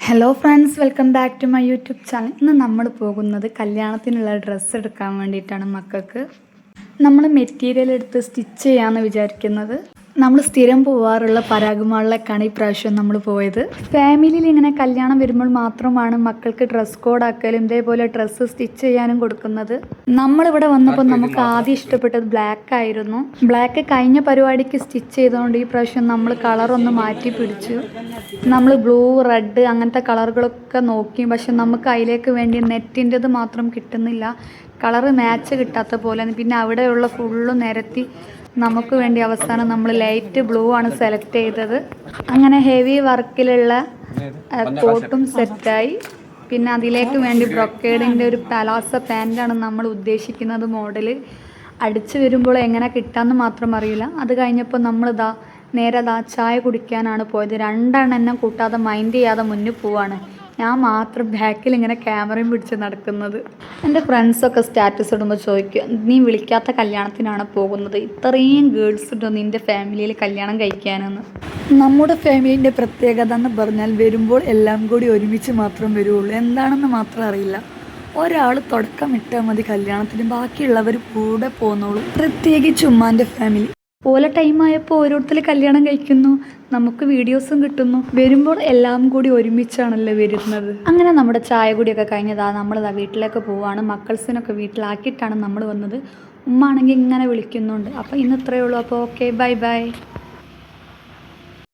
Hello friends, welcome back to my YouTube channel. ഇന്ന് നമ്മൾ പോകുന്നത് കല്യാണത്തിനുള്ള ഡ്രസ്സ് എടുക്കാൻ വേണ്ടിയിട്ടാണ്. മക്കൾക്ക് നമ്മൾ മെറ്റീരിയൽ എടുത്ത് സ്റ്റിച്ച് ചെയ്യാമെന്ന് വിചാരിക്കുന്നത്. നമ്മൾ സ്ഥിരം പോവാറുള്ള പരാഗ് മാളിലേക്കാണ് ഈ പ്രാവശ്യം നമ്മൾ പോയത്. ഫാമിലിയിൽ ഇങ്ങനെ കല്യാണം വരുമ്പോൾ മാത്രമാണ് മക്കൾക്ക് ഡ്രസ് കോഡ് ആക്കലും ഇതേപോലെ ഡ്രസ്സ് സ്റ്റിച്ച് ചെയ്യാനും കൊടുക്കുന്നത്. നമ്മളിവിടെ വന്നപ്പോൾ നമുക്ക് ആദ്യം ഇഷ്ടപ്പെട്ടത് ബ്ലാക്ക് ആയിരുന്നു. ബ്ലാക്ക് കഴിഞ്ഞ പരിപാടിക്ക് സ്റ്റിച്ച് ചെയ്തുകൊണ്ട് ഈ പ്രാവശ്യം നമ്മൾ കളറൊന്ന് മാറ്റി പിടിച്ചു. നമ്മൾ ബ്ലൂ, റെഡ് അങ്ങനത്തെ കളറുകളൊക്കെ നോക്കി. പക്ഷെ നമുക്ക് അതിലേക്ക് വേണ്ടി നെറ്റിൻ്റെത് മാത്രം കിട്ടുന്നില്ല. കളറ് മാച്ച് കിട്ടാത്ത പോലെ. പിന്നെ അവിടെയുള്ള ഫുള്ളും നിരത്തി നമുക്ക് വേണ്ടി അവസാനം നമ്മൾ ലൈറ്റ് ബ്ലൂ ആണ് സെലക്ട് ചെയ്തത്. അങ്ങനെ ഹെവി വർക്കിലുള്ള കോട്ടും സെറ്റായി. പിന്നെ അതിലേക്ക് വേണ്ടി ബ്രൊക്കേഡിൻ്റെ ഒരു പലാസ പാൻറ്റാണ് നമ്മൾ ഉദ്ദേശിക്കുന്നത് മോഡല്. അടിച്ചു വരുമ്പോൾ എങ്ങനെ കിട്ടാമെന്ന് മാത്രം അറിയില്ല. അത് കഴിഞ്ഞപ്പോൾ നമ്മളിതാ നേരെ ചായ കുടിക്കാനാണ് പോയത്. രണ്ടെണ്ണം കൂട്ടാതെ മൈൻഡ് ചെയ്യാതെ മുന്നിൽ പോവാണ്. ഞാൻ മാത്രം ബാക്കിൽ ഇങ്ങനെ ക്യാമറയും പിടിച്ച് നടക്കുന്നത്. എൻ്റെ ഫ്രണ്ട്സൊക്കെ സ്റ്റാറ്റസ് ഇടുമ്പോൾ ചോദിക്കും, നീ വിളിക്കാത്ത കല്യാണത്തിനാണ് പോകുന്നത്, ഇത്രയും ഗേൾസ് ഉണ്ടോ നിൻ്റെ ഫാമിലിയിൽ കല്യാണം കഴിക്കാനെന്ന്. നമ്മുടെ ഫാമിലിൻ്റെ പ്രത്യേകത എന്ന് പറഞ്ഞാൽ വരുമ്പോൾ എല്ലാം കൂടി ഒരുമിച്ച് മാത്രം വരുള്ളൂ. എന്താണെന്ന് മാത്രം അറിയില്ല. ഒരാൾ തുടക്കമിട്ടാൽ മതി കല്യാണത്തിന്, ബാക്കിയുള്ളവർ കൂടെ പോന്നോളൂ. പ്രത്യേകിച്ച് ഉമ്മാൻ്റെ ഫാമിലി. പോലെ ടൈമായപ്പോൾ ഓരോരുത്തർ കല്യാണം കഴിക്കുന്നു, നമുക്ക് വീഡിയോസും കിട്ടുന്നു. വരുമ്പോൾ എല്ലാം കൂടി ഒരുമിച്ചാണല്ലോ വരുന്നത്. അങ്ങനെ നമ്മുടെ ചായ കുടിയൊക്കെ കഴിഞ്ഞതാ നമ്മളിതാ വീട്ടിലേക്ക് പോവുകയാണ്. മക്കൾസിനൊക്കെ വീട്ടിലാക്കിയിട്ടാണ് നമ്മൾ വന്നത്. ഉമ്മ ആണെങ്കിൽ ഇങ്ങനെ വിളിക്കുന്നുണ്ട്. അപ്പോൾ ഇന്ന് ഇത്രയേ ഉള്ളൂ. അപ്പോൾ ഓക്കെ, ബൈ ബൈ.